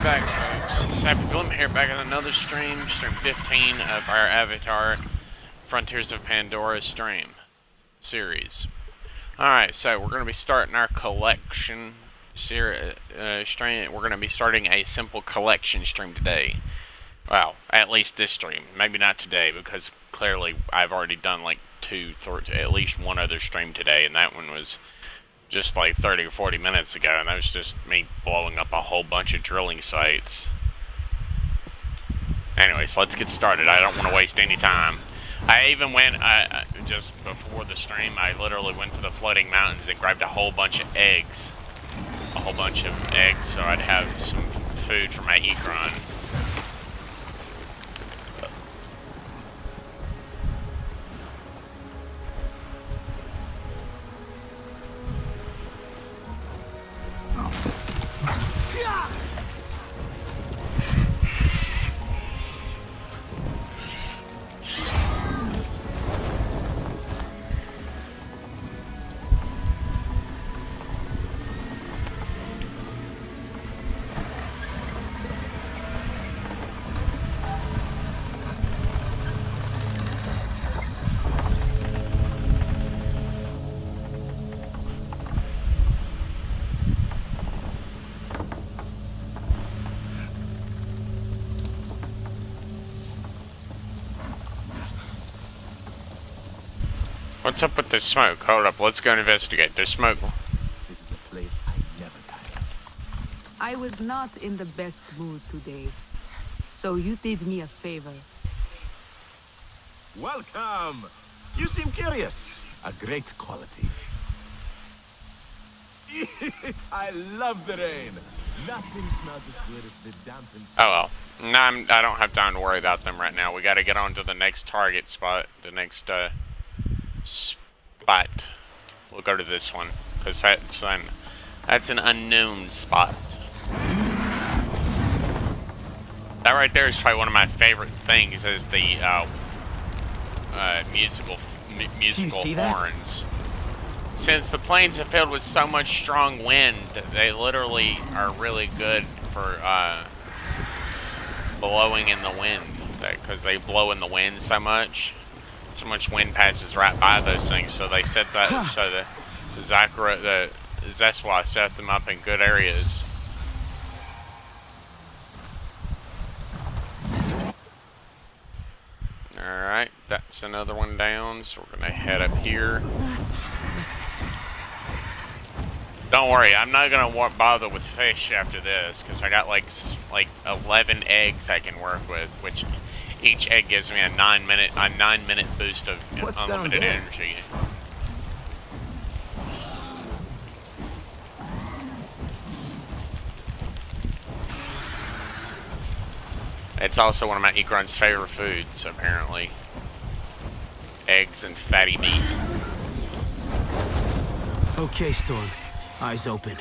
Back, folks. Sappy Bloom here, back on another stream 15 of our Avatar Frontiers of Pandora stream series. Alright, so we're going to be starting our collection stream. We're going to be starting a simple collection stream today. Well, at least this stream. Maybe not today, because clearly I've already done like at least one other stream today, and that one was just like 30 or 40 minutes ago, and that was just me blowing up a whole bunch of drilling sites. Anyways, let's get started. I don't want to waste any time. I even went, just before the stream, I literally went to the floating mountains and grabbed a whole bunch of eggs. So I'd have some food for my Ekron. What's up with this smoke? Hold up, let's go investigate. There's smoke. This is a place I never tire. I was not in the best mood today, so you did me a favor. Welcome! You seem curious. A great quality. I love the rain. Nothing smells as good as the dampened... Oh well. No, I don't have time to worry about them right now. We gotta get on to the next target spot. The next, spot. We'll go to this one, because that's an unknown spot. That right there is probably one of my favorite things, is the musical horns. Since the plains are filled with so much strong wind, they literally are really good for blowing in the wind, because they blow in the wind so much. So much wind passes right by those things, so they set that, so that's why I set them up in good areas. Alright, that's another one down, so we're gonna head up here. Don't worry, I'm not gonna bother with fish after this, because I got like 11 eggs I can work with, which each egg gives me a 9-minute boost of unlimited energy. It's also one of my Ekron's favorite foods, apparently. Eggs and fatty meat. Okay, Storm. Eyes open.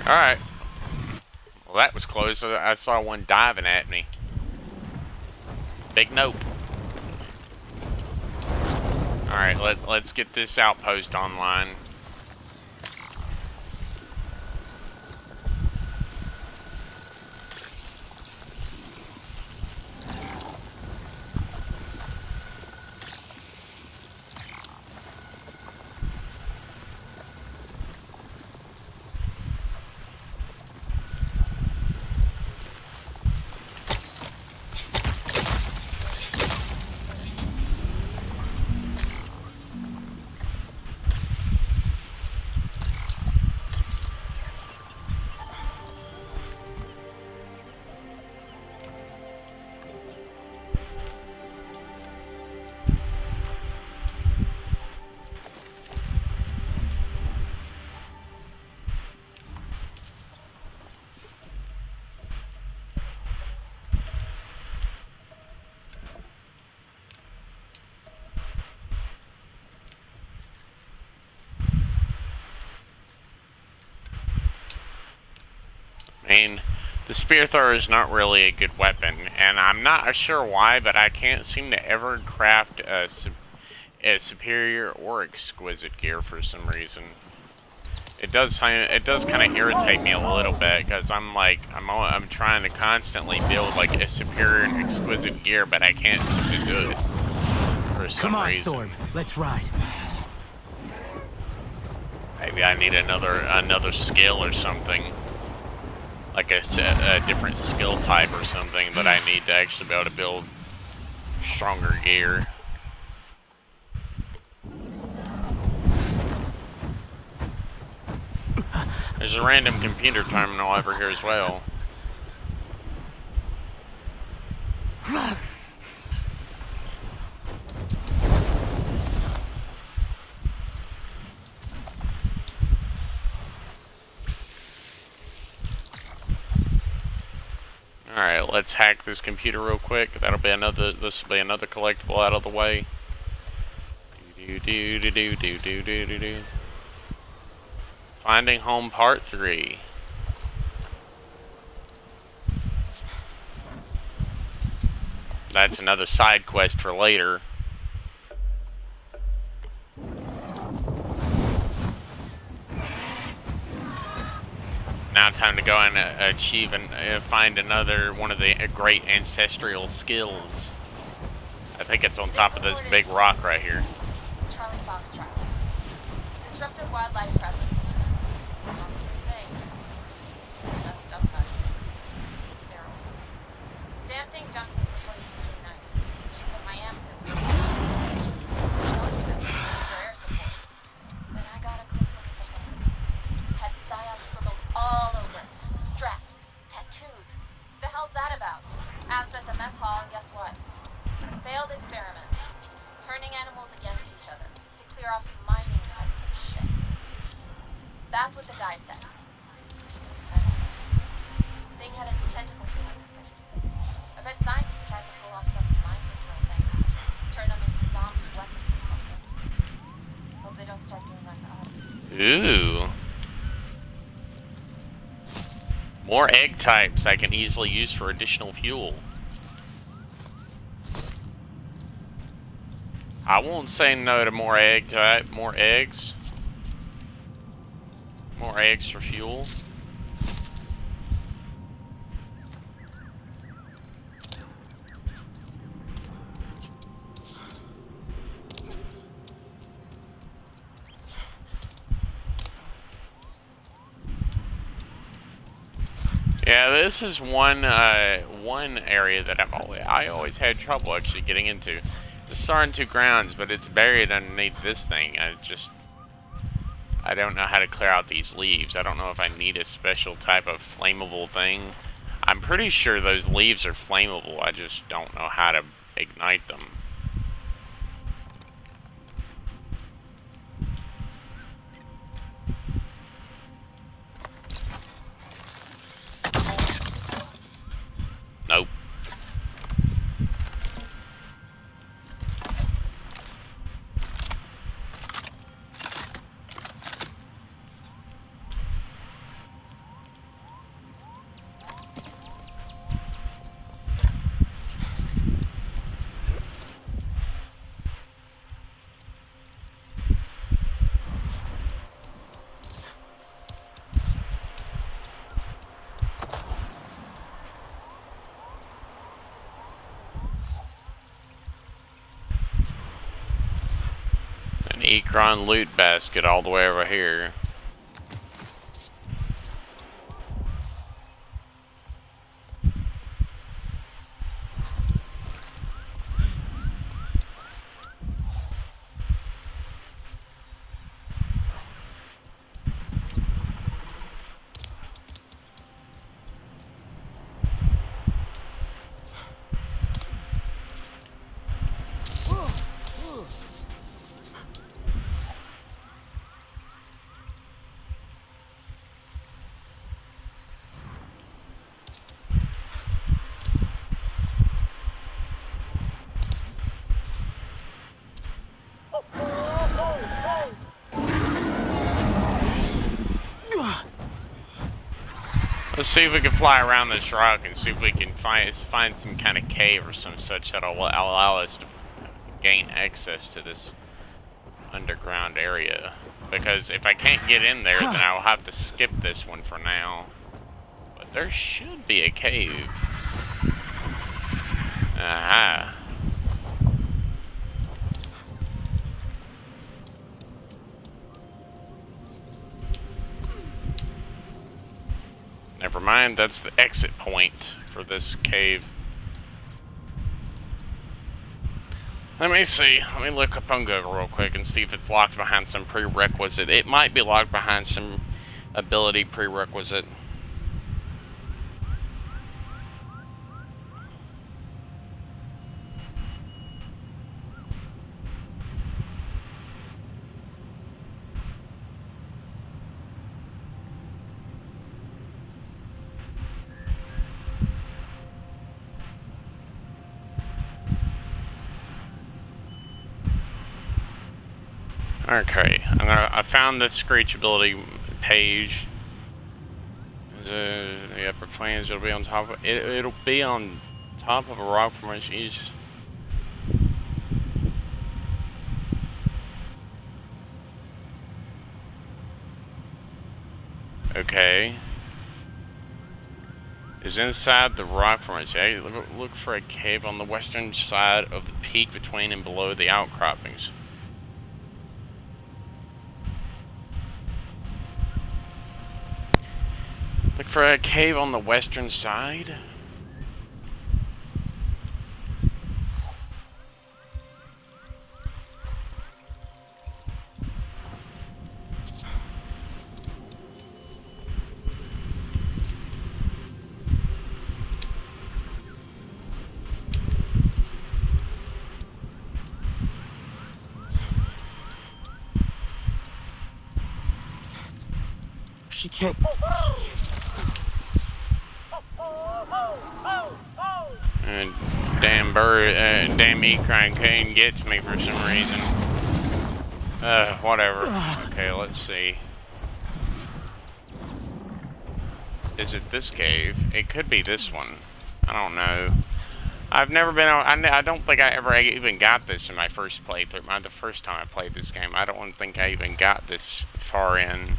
Alright. Well, that was close. I saw one diving at me. Big nope. Alright, let's get this outpost online. mean, The spear thrower is not really a good weapon, and I'm not sure why, but I can't seem to ever craft a superior or exquisite gear for some reason. It does kind of irritate me a little bit because I'm trying to constantly build like a superior and exquisite gear, but I can't seem to do it for some Come on, reason. Storm. Let's ride. Maybe I need another skill or something, like a different skill type or something that I need to actually be able to build stronger gear. There's a random computer terminal over here as well. Alright, let's hack this computer real quick. This will be another collectible out of the way. Finding home part 3. That's another side quest for later. Now time to go and achieve and find another one of the great ancestral skills. I think it's on top of this big rock right here. Charlie Foxtrot. Disruptive wildlife presence. Officer saying. Messed up guy. Feral. Damn thing jumped us before you could say knife. But my amp suit. Telling you this for air support. Then I got a close look at the thing. Had psyops scribbled all over. Straps. Tattoos. The hell's that about? Asked at the mess hall, and guess what? Failed experiment. Turning animals against each other to clear off mining sites and shit. That's what the guy said. Thing had its tentacle through everything. I bet scientists tried to pull off some mind control thing. Turn them into zombie weapons or something. Hope they don't start doing that to us. Ooh. More egg types I can easily use for additional fuel. I won't say no to more egg type, more eggs. More eggs for fuel. Yeah, this is one area that I always had trouble actually getting into. The Saretu grounds, but it's buried underneath this thing. I don't know how to clear out these leaves. I don't know if I need a special type of flammable thing. I'm pretty sure those leaves are flammable. I just don't know how to ignite them. Nope. Ekron loot basket all the way over here. Let's see if we can fly around this rock and see if we can find some kind of cave or some such that'll allow us to gain access to this underground area. Because if I can't get in there, then I'll have to skip this one for now. But there should be a cave. Aha. Never mind, that's the exit point for this cave. Let me see. Let me look up on Google real quick and see if it's locked behind some prerequisite. It might be locked behind some ability prerequisite. Okay, I found the screech ability page. The upper planes will be on top of it. It'll be on top of a rock formation. Okay. Is inside the rock formation. Hey, look for a cave on the western side of the peak between and below the outcroppings. Look for a cave on the western side. She can't. Damn bird, damn equine couldn't get to me for some reason. Whatever. Okay, let's see. Is it this cave? It could be this one. I don't know. I've never been on. I don't think I ever even got this in my first playthrough. The first time I played this game, I don't think I even got this far in.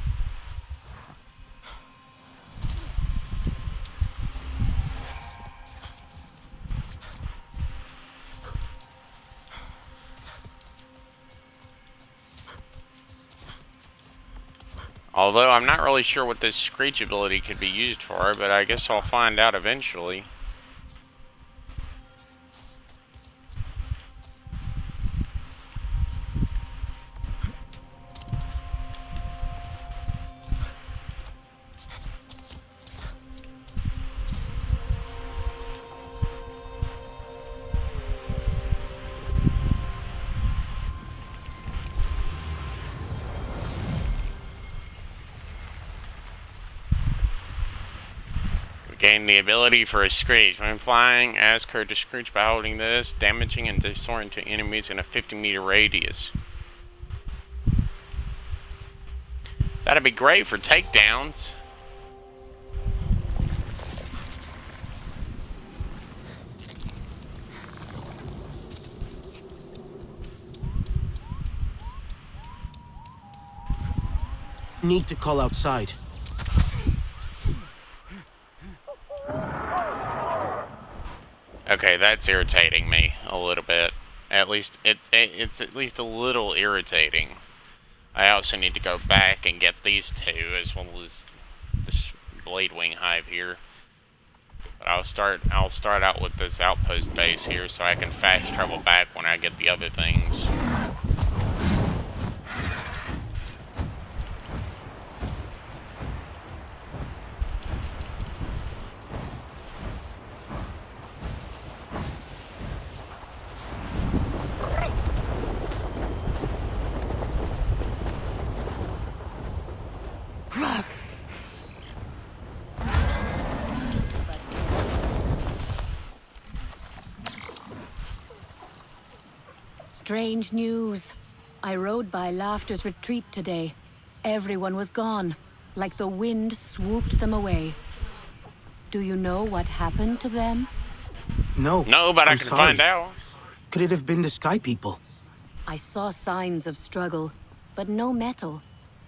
Although I'm not really sure what this screech ability could be used for, but I guess I'll find out eventually. Gain the ability for a screech. When flying, ask her to screech by holding this, damaging and disorienting enemies in a 50-meter radius. That'd be great for takedowns. Need to call outside. Okay, that's irritating me a little bit. At least it's at least a little irritating. I also need to go back and get these two as well as this blade wing hive here. But I'll start out with this outpost base here so I can fast travel back when I get the other things. Strange news. I rode by Laughter's retreat today. Everyone was gone, like the wind swooped them away. Do you know what happened to them? No. No, but I I'm can sorry. find out. Could it have been the Sky People? I saw signs of struggle, but no metal.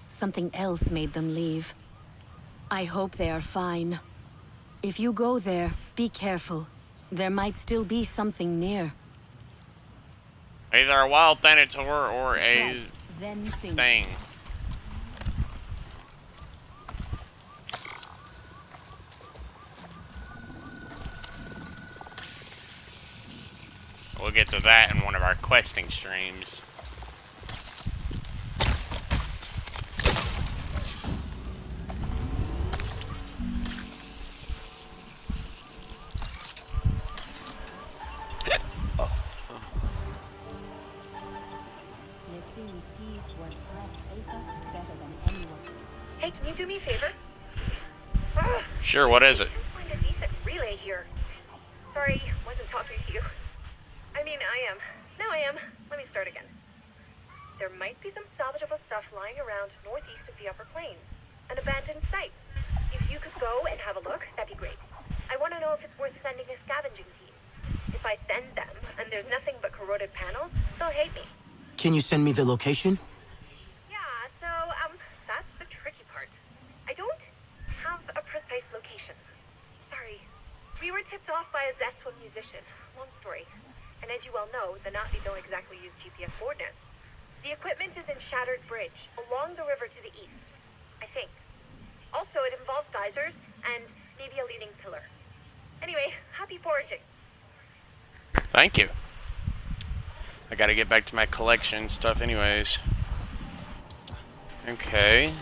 Something else made them leave. I hope they are fine. If you go there, be careful. There might still be something near. Either a wild thanator or a Strike, then think. thing. We'll get to that in one of our questing streams. Nassim sees what threats face us better than anyone. Hey, can you do me a favor? Sure, what is it? Find a decent relay here. Sorry, wasn't talking to you. I mean, I am. Now I am. Let me start again. There might be some salvageable stuff lying around northeast of the Upper Plains. An abandoned site. If you could go and have a look, that'd be great. I want to know if it's worth sending a scavenging team. If I send them, and there's nothing but corroded panels, they'll hate me. Can you send me the location? Yeah, so, that's the tricky part. I don't have a precise location. Sorry. We were tipped off by a Zeswa musician. Long story. And as you well know, the Nazis don't exactly use GPS coordinates. The equipment is in Shattered Bridge, along the river to the east. I think. Also, it involves geysers, and maybe a leaning pillar. Anyway, happy foraging. Thank you. I gotta get back to my collection stuff anyways. Okay.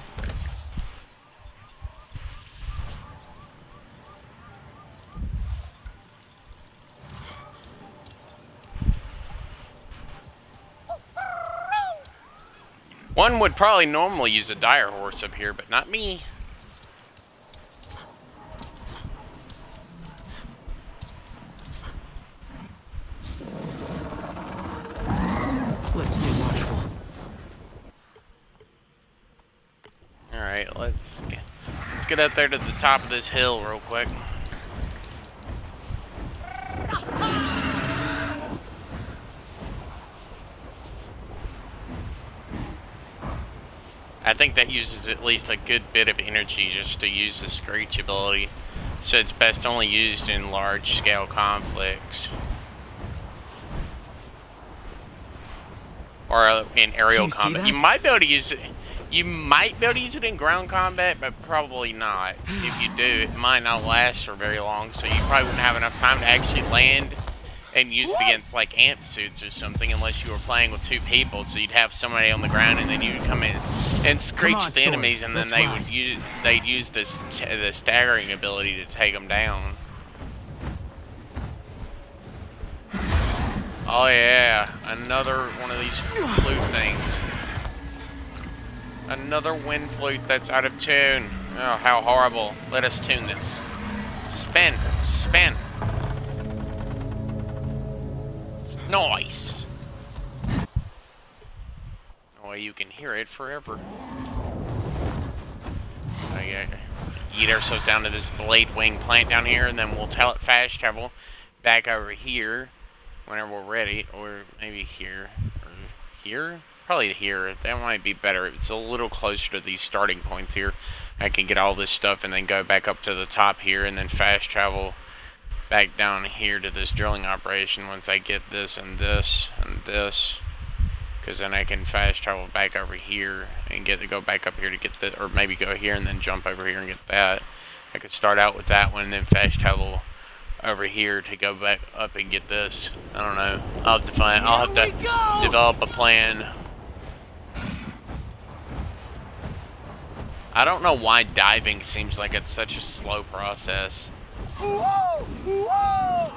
One would probably normally use a dire horse up here, but not me. Let's stay watchful. Alright, let's get up there to the top of this hill real quick. I think that uses at least a good bit of energy just to use the screech ability. So it's best only used in large scale conflicts. Or in aerial You see combat. that? You might be able to use it. You might be able to use it in ground combat, but probably not. If you do, it might not last for very long, so you probably wouldn't have enough time to actually land and use it against like amp suits or something unless you were playing with two people. So you'd have somebody on the ground and then you'd come in and screech on, the Storm. enemies, and then Let's they'd use this the staggering ability to take them down. Oh yeah, another one of these flute things. Another wind flute that's out of tune. Oh, how horrible. Let us tune this. Spin. Spin. Nice. Oh, you can hear it forever. Get ourselves down to this blade wing plant down here, and then we'll tell it fast travel back over here whenever we're ready, or maybe here, or here? Probably here. That might be better. It's a little closer to these starting points here. I can get all this stuff and then go back up to the top here and then fast travel back down here to this drilling operation once I get this and this and this. Because then I can fast travel back over here and get to go back up here to get the, or maybe go here and then jump over here and get that. I could start out with that one and then fast travel over here to go back up and get this. I don't know. I'll have to find. I'll have to develop a plan. I don't know why diving seems like it's such a slow process. Whoa! Whoa!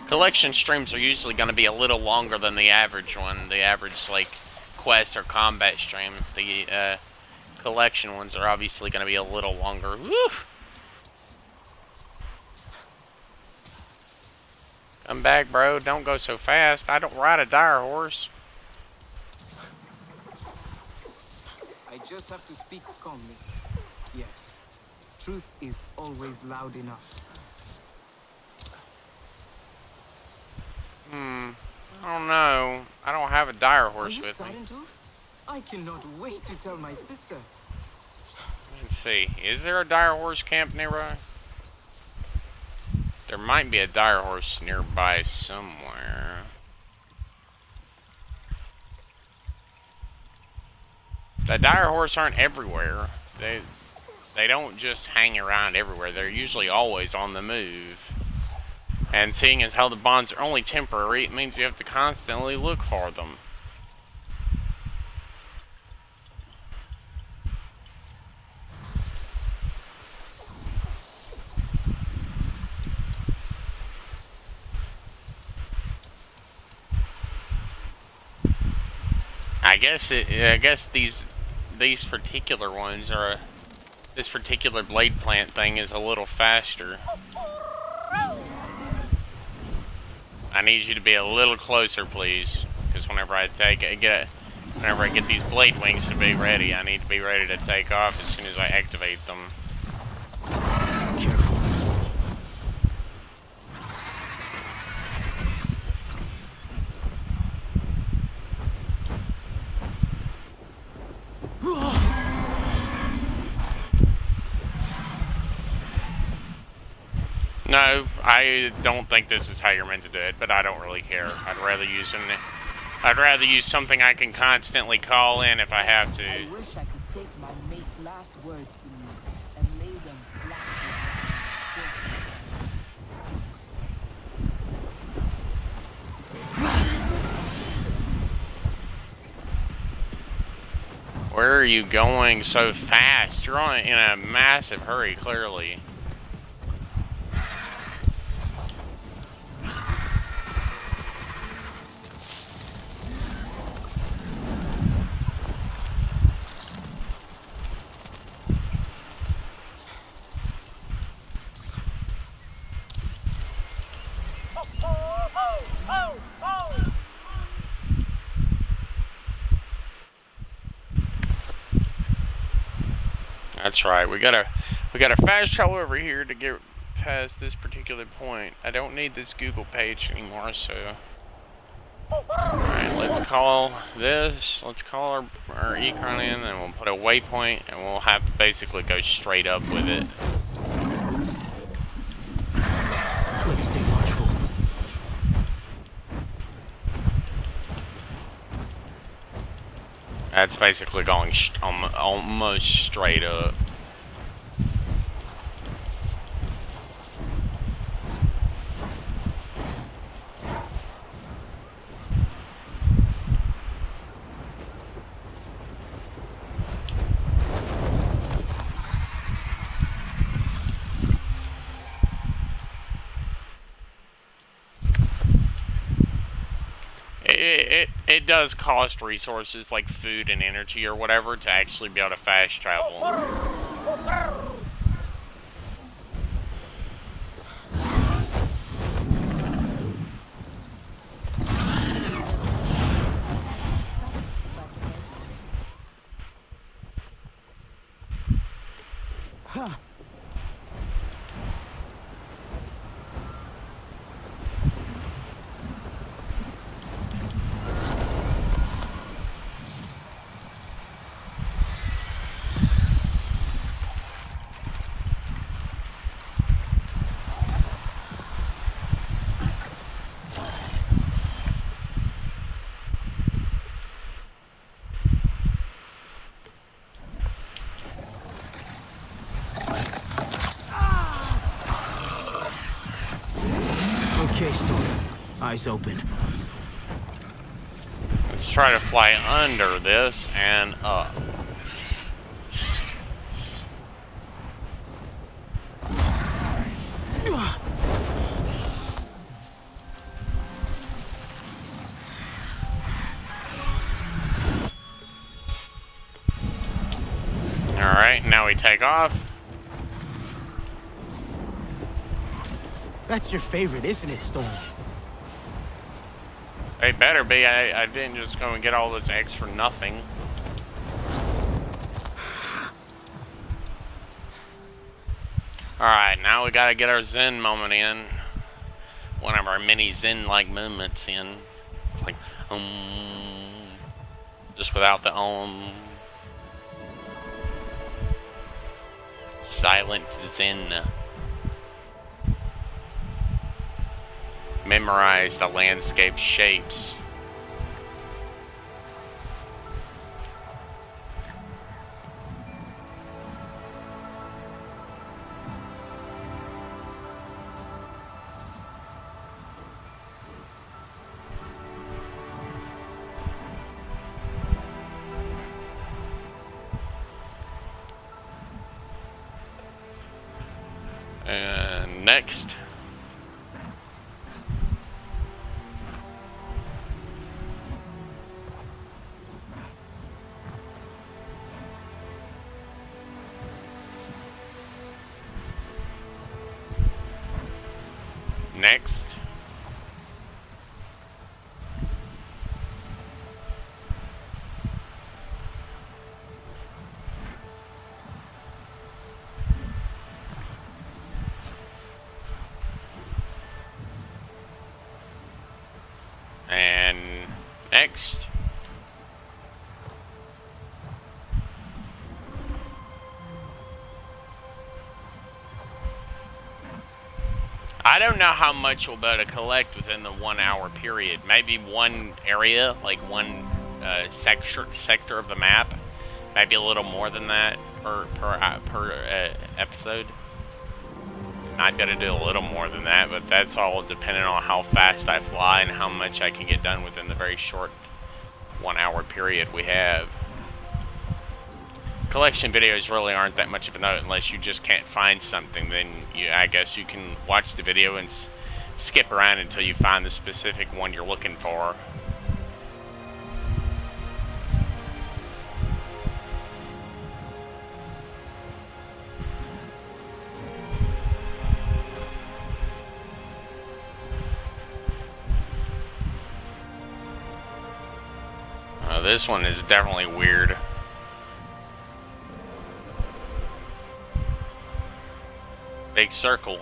Collection streams are usually going to be a little longer than the average one. The average, like, quest or combat stream. The collection ones are obviously going to be a little longer. Woo! Come back, bro. Don't go so fast. I don't ride a dire horse. I just have to speak calmly. Yes, truth is always loud enough. I don't know. I don't have a dire Are horse you with me. Saretu? I cannot wait to tell my sister. Let's see. Is there a dire horse camp nearby? There might be a dire horse nearby somewhere. The dire horse aren't everywhere. They don't just hang around everywhere. They're usually always on the move. And seeing as how the bonds are only temporary, it means you have to constantly look for them. I guess these particular ones are this particular blade plant thing is a little faster. I need you to be a little closer, please, because whenever I get these blade wings to be ready, I need to be ready to take off as soon as I activate them. Careful. No, I don't think this is how you're meant to do it, but I don't really care. I'd rather use something I can constantly call in if I have to. I wish I could take my mate's last words from you and lay them flat Where are you going so fast? You're in a massive hurry, clearly. That's right. We gotta fast travel over here to get past this particular point. I don't need this Google page anymore, so. Alright, let's call this. Let's call our econ in, and we'll put a waypoint, and we'll have to basically go straight up with it. Let's stay watchful. That's basically going almost straight up. It does cost resources like food and energy or whatever to actually be able to fast travel. Okay, Storm. Eyes open. Let's try to fly under this and up. Alright, now we take off. That's your favorite, isn't it, Storm? They better be. I didn't just go and get all this X for nothing. Alright, now we gotta get our Zen moment in. One of our many Zen-like moments in. It's like, just without the silent Zen. Memorize the landscape shapes. And next. Next. And next. I don't know how much we'll be able to collect within the 1 hour period. Maybe one area, like one sector of the map. Maybe a little more than that per episode. I'd got to do a little more than that, but that's all depending on how fast I fly and how much I can get done within the very short 1 hour period we have. Collection videos really aren't that much of a note unless you just can't find something. Then I guess you can watch the video and skip around until you find the specific one you're looking for. This one is definitely weird. Big circle.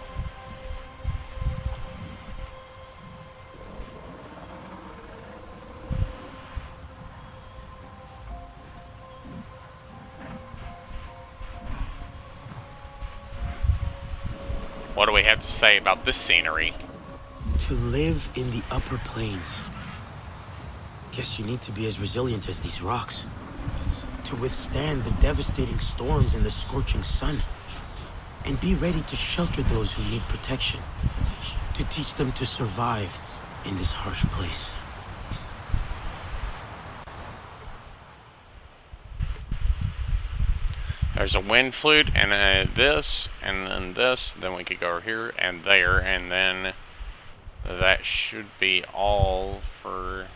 What do we have to say about this scenery? To live in the upper plains, guess you need to be as resilient as these rocks. To withstand the devastating storms and the scorching sun. And be ready to shelter those who need protection. To teach them to survive in this harsh place. There's a wind flute and this, and then this. Then we could go over here and there, and then that should be all for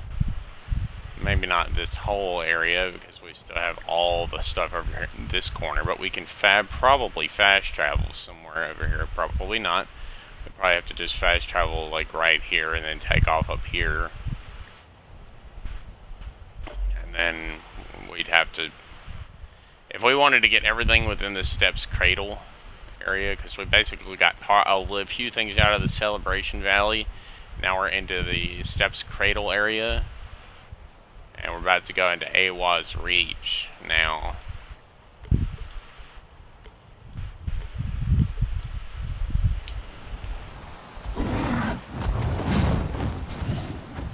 maybe not this whole area because we still have all the stuff over here in this corner. But we can probably fast travel somewhere over here. Probably not. We probably have to just fast travel like right here and then take off up here. And then we'd have to, if we wanted to get everything within the Steps Cradle area, because we basically got a few things out of the Celebration Valley. Now we're into the Steps Cradle area. And we're about to go into Awa's Reach now.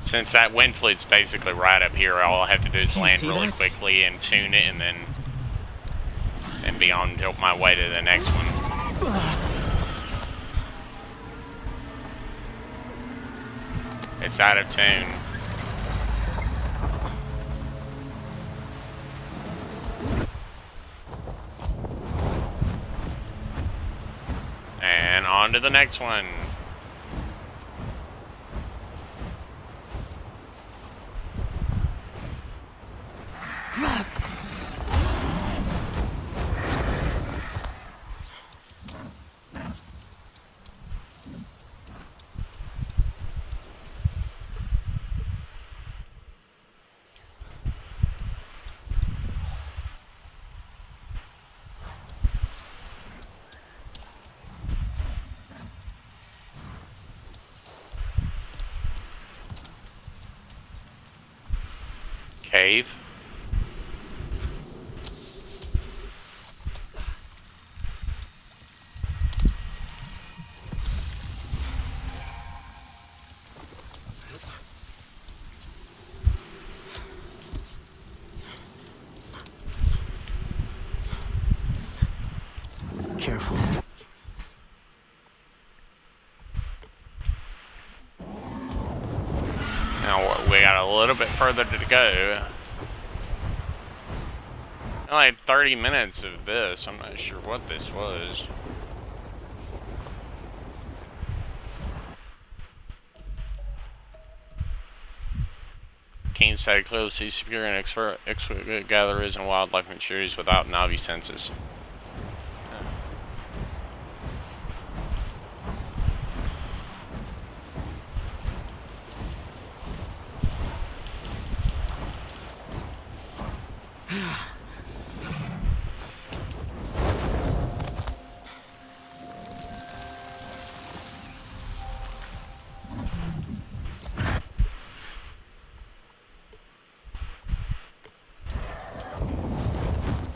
Since that wind flute's basically right up here, all I have to do is land really quickly and tune it and then be on my way to the next one. It's out of tune. And on to the next one. cave. Careful. Now we got a little bit further to go. Like 30 minutes of this. I'm not sure what this was. Keen sight clearly sees superior and expert gatherers and wildlife matures without Navi senses.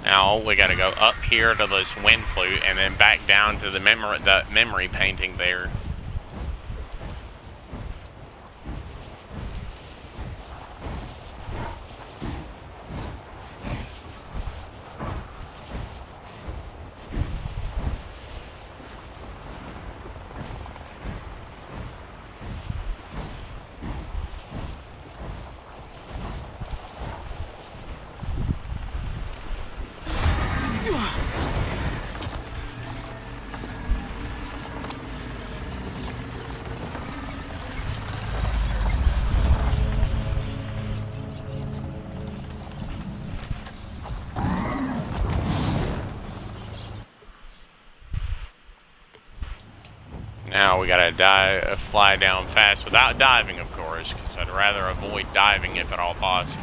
Now we gotta go up here to this wind flute and then back down to the memory painting there. Now we gotta fly down fast without diving, of course, because I'd rather avoid diving if at all possible.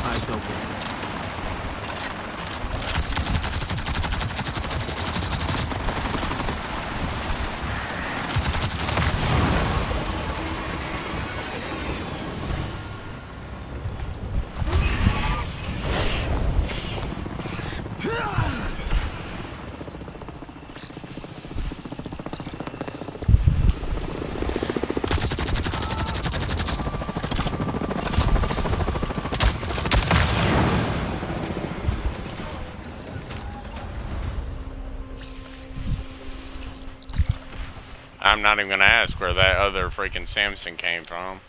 Eyes open. I'm not even gonna ask where that other freaking Samson came from.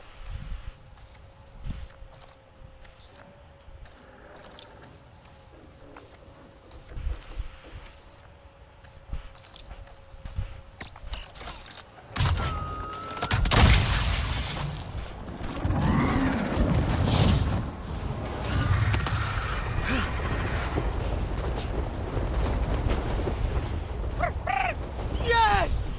Yes!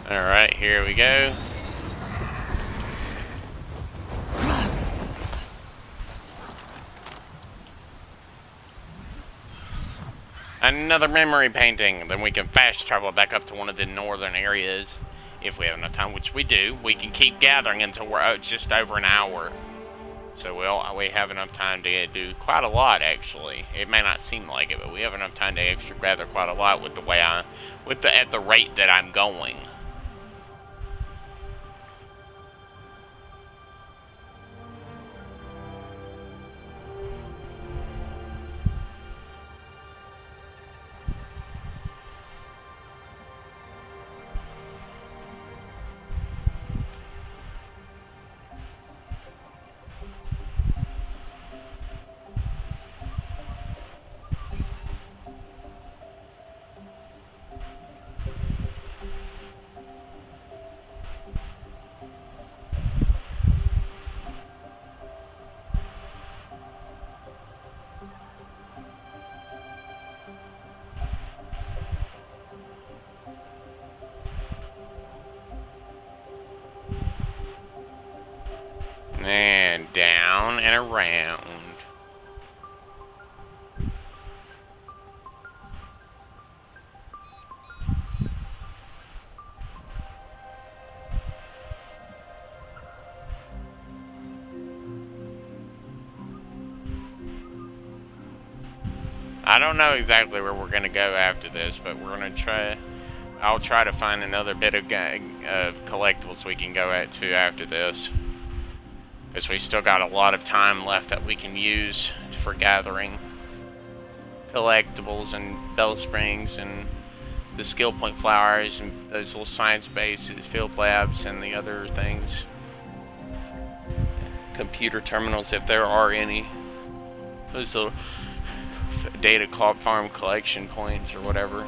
Alright, here we go. Another memory painting. Then we can fast travel back up to one of the northern areas. If we have enough time, which we do. We can keep gathering until we're just over an hour. So we have enough time to do quite a lot, actually. It may not seem like it, but we have enough time to extra gather quite a lot with the way at the rate that I'm going. and around. I don't know exactly where we're gonna go after this, but we're gonna try. I'll try to find another bit of collectibles we can go at to after this, because we still got a lot of time left that we can use for gathering collectibles and bellsprings and the skill point flowers and those little science bases, field labs, and the other things. Computer terminals, if there are any. Those little data farm collection points or whatever.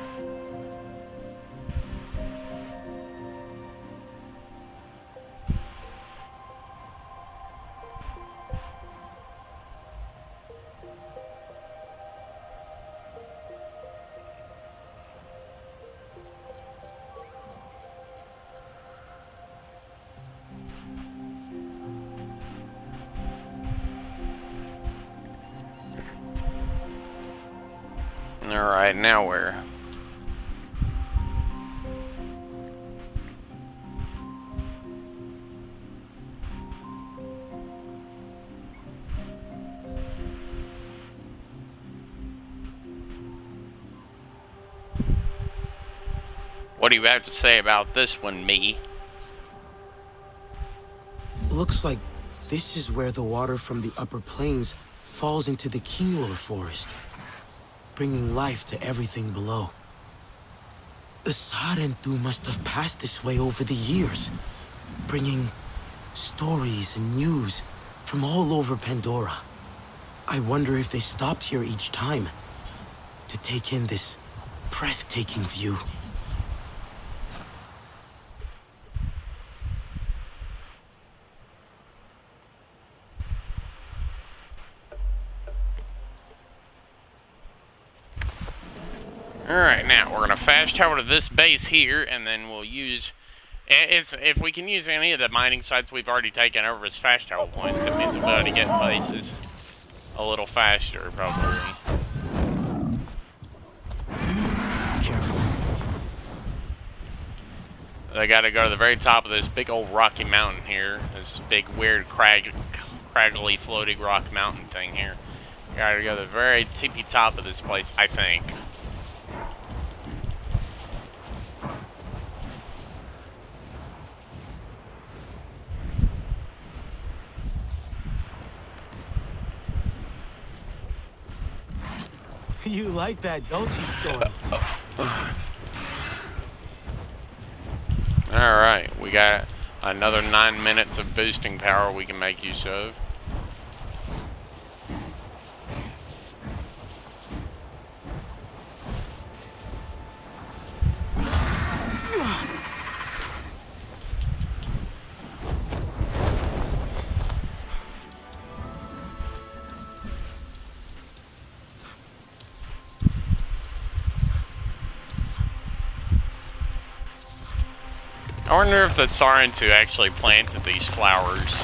Alright, now where? What do you have to say about this one, me? Looks like this is where the water from the upper plains falls into the Kinglor forest, bringing life to everything below. The saretu must have passed this way over the years, bringing stories and news from all over Pandora. I wonder if they stopped here each time to take in this breathtaking view. Alright, now we're gonna fast travel to this base here, and then we'll use. If we can use any of the mining sites we've already taken over as fast travel points, it means we'll be able to get places a little faster, probably. Careful. They gotta go to the very top of this big old rocky mountain here. This big, weird, craggly, floating rock mountain thing here. Gotta go to the very tippy top of this place, I think. You like that, don't you, Storm? Alright, we got another 9 minutes of boosting power we can make use of. I wonder if the saretu actually planted these flowers.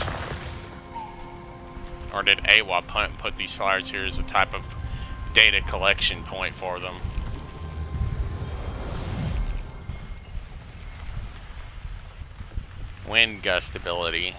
Or did Awa put these flowers here as a type of data collection point for them? Wind gust ability.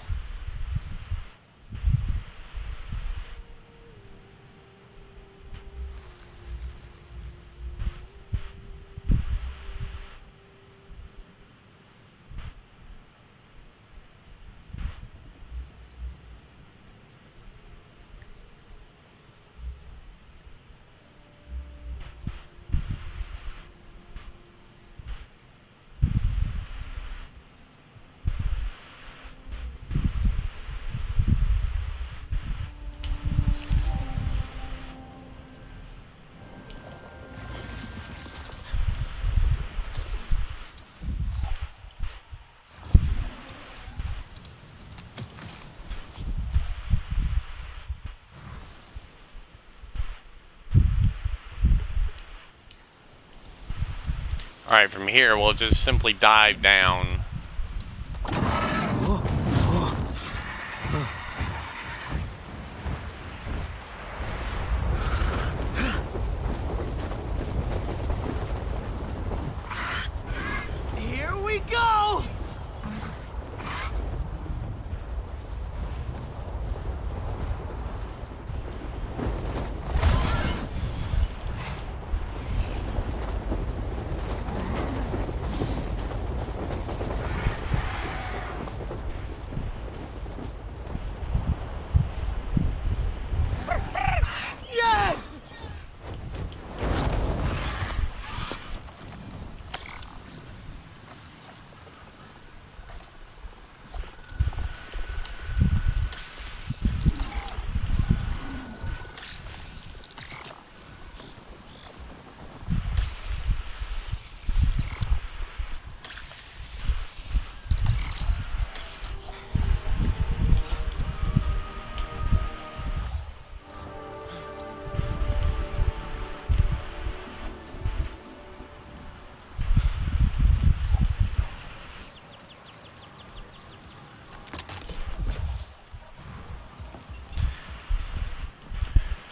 Alright, from here we'll just simply dive down.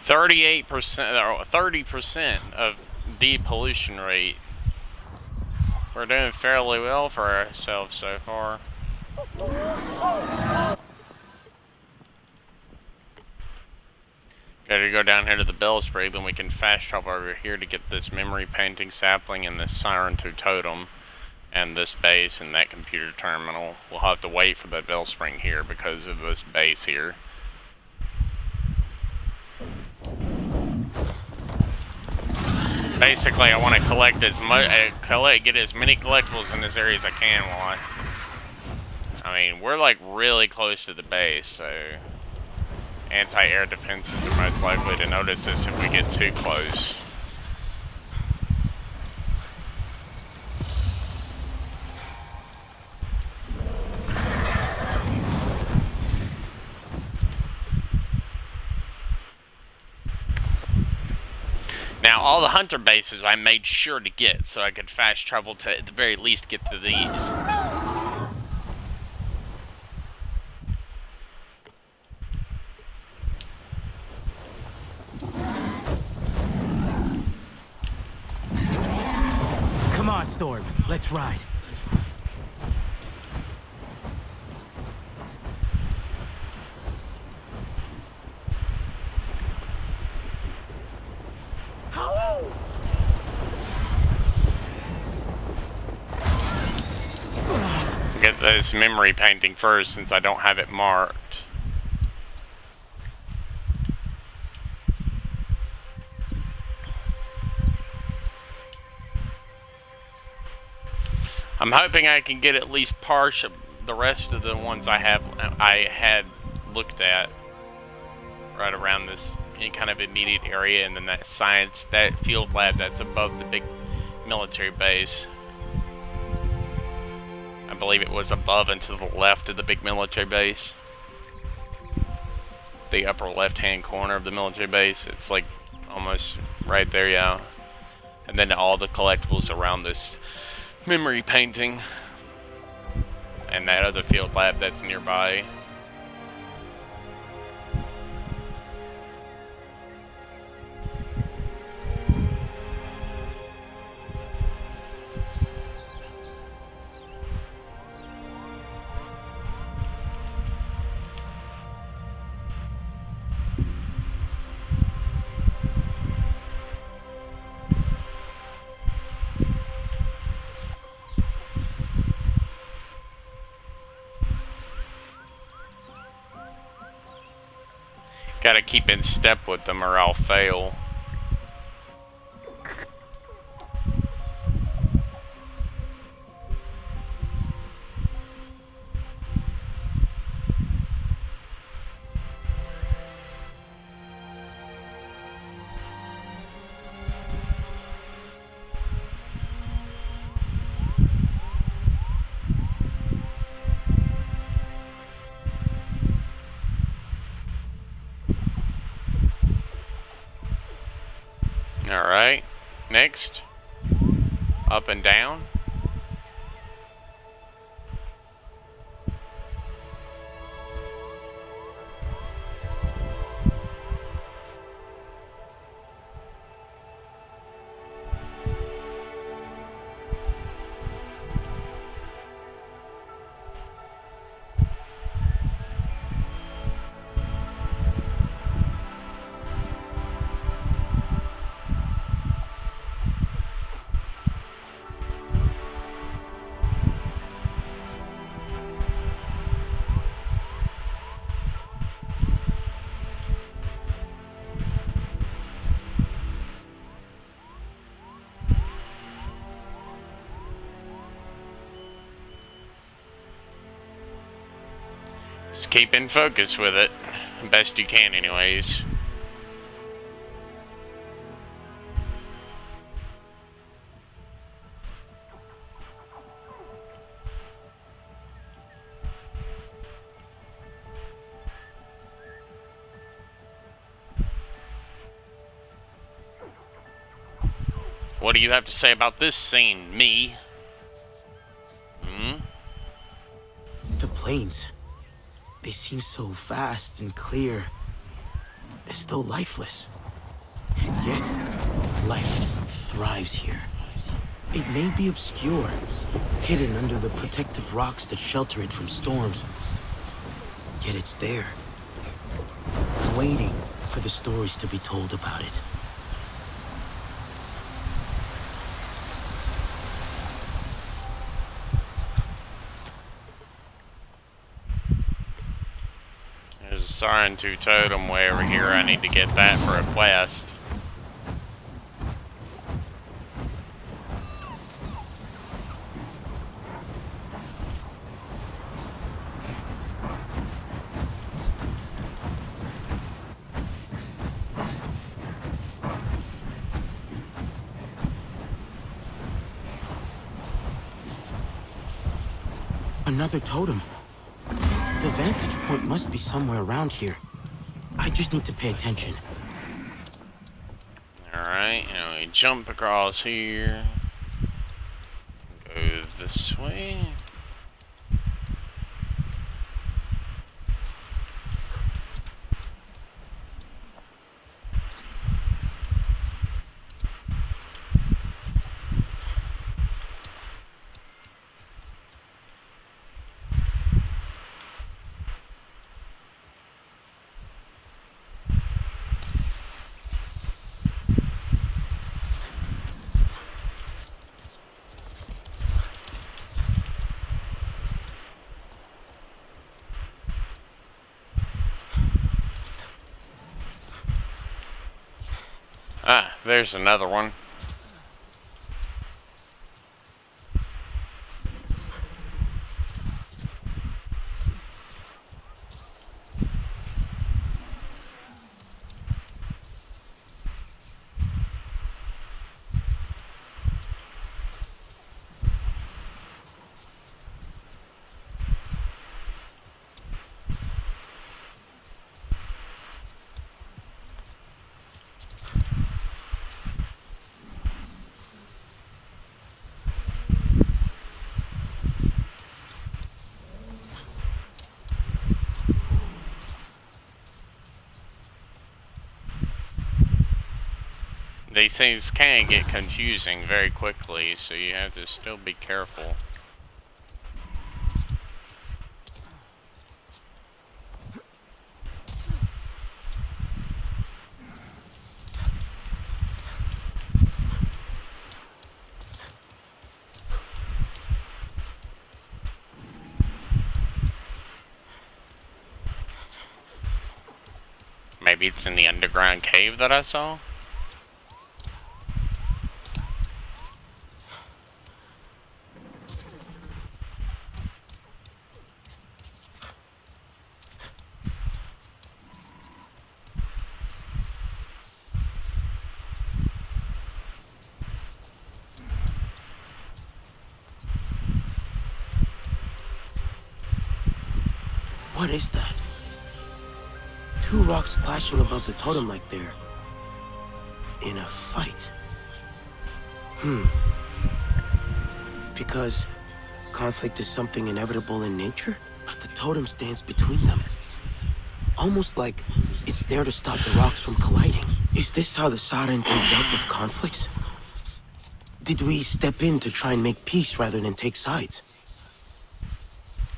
38% or 30% of depollution rate. We're doing fairly well for ourselves so far. Gotta go down here to the bellspring, then we can fast travel over here to get this memory painting sapling and this saretu totem and this base and that computer terminal. We'll have to wait for the bellspring here because of this base here. Basically, I want to collect as much, get as many collectibles in this area as I can. While I mean, we're like really close to the base, so anti-air defenses are most likely to notice this if we get too close. Now, all the hunter bases I made sure to get so I could fast travel to, at the very least, get to these. Come on, Storm. Let's ride. Get this memory painting first since I don't have it marked. I'm hoping I can get at least partial the rest of the ones I had looked at right around this kind of immediate area, and then that field lab that's above the big military base. I believe it was above and to the left of the big military base. The upper left-hand corner of the military base. It's like almost right there, yeah. And then all the collectibles around this memory painting. And that other field lab that's nearby. Gotta keep in step with them or I'll fail. Alright, next, up and down. Just keep in focus with it, best you can anyways. What do you have to say about this scene, me? Hmm? The plains. They seem so vast and clear. as though lifeless. And yet, life thrives here. It may be obscure, hidden under the protective rocks that shelter it from storms. Yet it's there, waiting for the stories to be told about it. There's a saretu totem way over here. I need to get that for a quest. Another totem. The vantage point must be somewhere around here. I just need to pay attention. Alright, and we jump across here. Go this way. Ah, there's another one. These things can get confusing very quickly, so you have to still be careful. Maybe it's in the underground cave that I saw? What is that? Two rocks clashing above the totem like they're in a fight. Because conflict is something inevitable in nature, but the totem stands between them. Almost like it's there to stop the rocks from colliding. Is this how the saretu dealt with conflicts? Did we step in to try and make peace rather than take sides?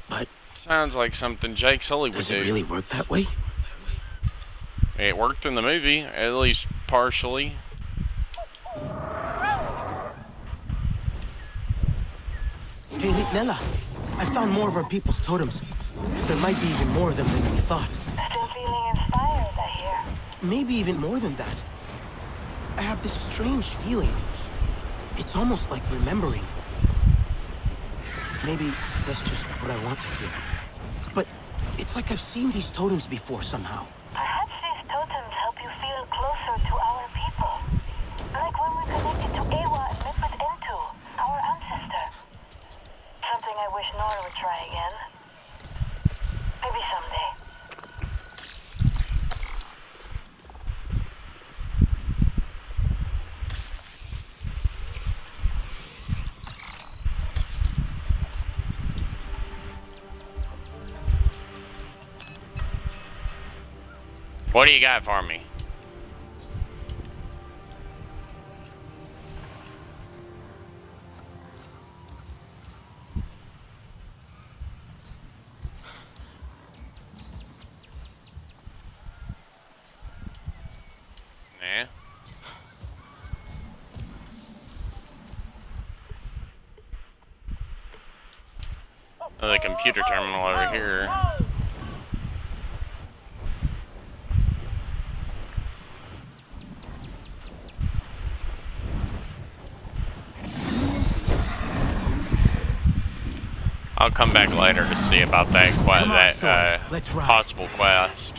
But Sounds like something Jake Sully would do. does it really work that way? It worked in the movie, at least partially. Hey, Nella, I found more of our people's totems. There might be even more of them than we thought. Still feeling inspired, I hear. Maybe even more than that. I have this strange feeling. It's almost like remembering. Maybe that's just what I want to feel. But it's like I've seen these totems before somehow. Perhaps these totems help you feel closer to our people. Like when we connected to Ewa and met with Entu, our ancestor. Something I wish Nora would try again. Maybe someday. What do you got for me? Nah. Another computer terminal over here. I'll come back later to see about that possible quest.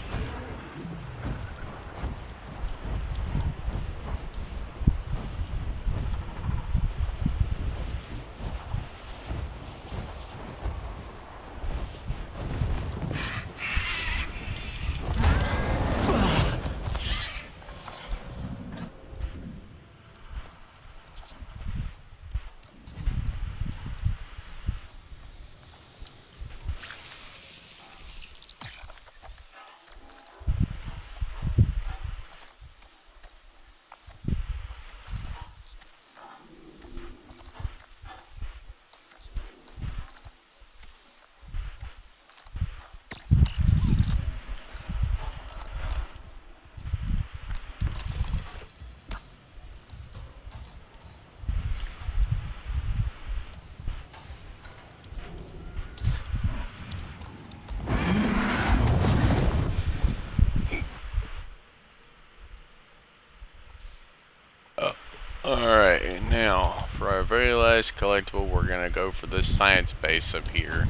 Alright, now for our very last collectible, we're gonna go for this science base up here.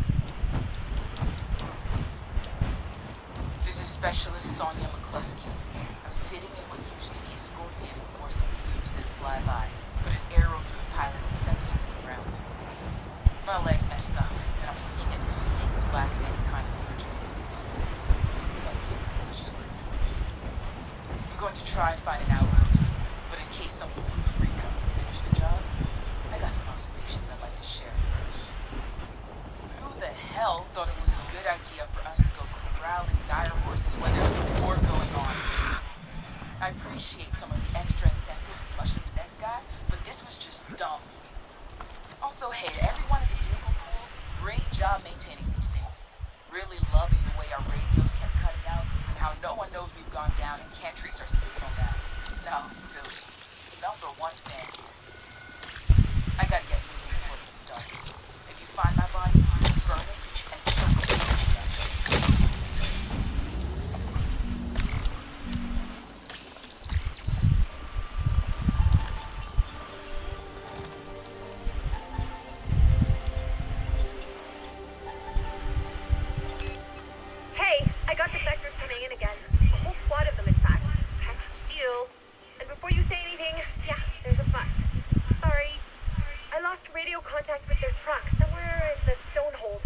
This is Specialist Sonia McCluskey. I'm sitting in what used to be a scorpion before some blues did fly by, put an arrow through the pilot and sent us to the ground. My leg's messed up, and I'm seeing a distinct lack of any kind of emergency signal. So I guess I'm finished. I'm going to try and find an outpost, but in case some blue freak comes to finish the job, I got some observations I'd like to share first. Who the hell thought it was a good idea for us to go corralling dire horses when there's a war going on? I appreciate some of the extra incentives as much as the next guy, but this was just dumb. Also, hey, everyone in the vehicle pool, great job maintaining these things. Really loving the way our radios kept cutting out and how no one knows we've gone down and can't trace our signal back. No, really. Number one fan. I gotta get moving before it gets dark. If you find my body, burn it and choke it. Hey, I got the sectors coming in again. A whole squad of them, in fact. Heck, deal. And before you say anything, yeah, there's a fuss. Sorry. I lost radio contact with their truck somewhere in the Stonehold.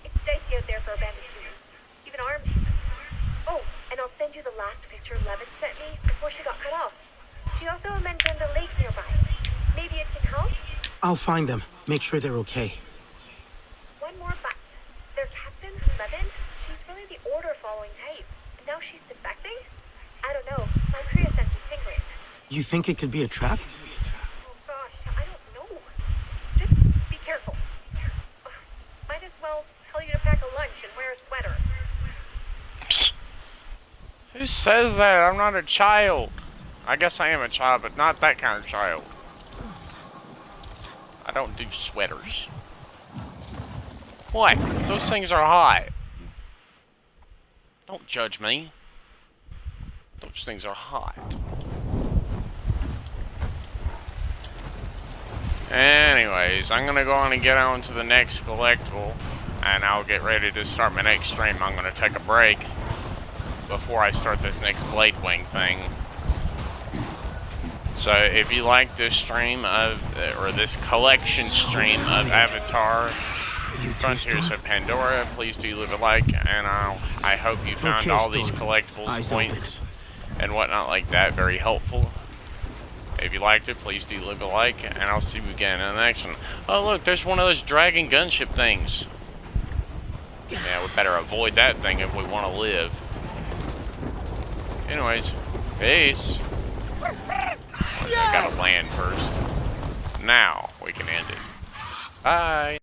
It's dicey out there for a bandit humans. Even armed humans. Oh, and I'll send you the last picture Levis sent me before she got cut off. She also mentioned a lake nearby. Maybe it can help? I'll find them. Make sure they're okay. One more but. Their captain, Levin, she's really the order-following type. And now she's defecting? I don't know. My Priya sense is tingling. You think it could be a trap? Oh gosh, I don't know. Just be careful. Might as well tell you to pack a lunch and wear a sweater. Who says that? I'm not a child. I guess I am a child, but not that kind of child. I don't do sweaters. What? Those things are hot. Don't judge me. Those things are hot. Anyways, I'm gonna go on and get on to the next collectible, and I'll get ready to start my next stream. I'm gonna take a break before I start this next Blade Wing thing. So if you like this stream of, or this collection stream of Avatar Frontiers of Pandora, please do leave a like, and I hope you found all these collectibles points and whatnot like that very helpful. If you liked it, please do leave a like, and I'll see you again in the next one. Oh look, there's one of those dragon gunship things. Yeah, we better avoid that thing if we want to live. Anyways, peace. I gotta land first. Now we can end it. Bye.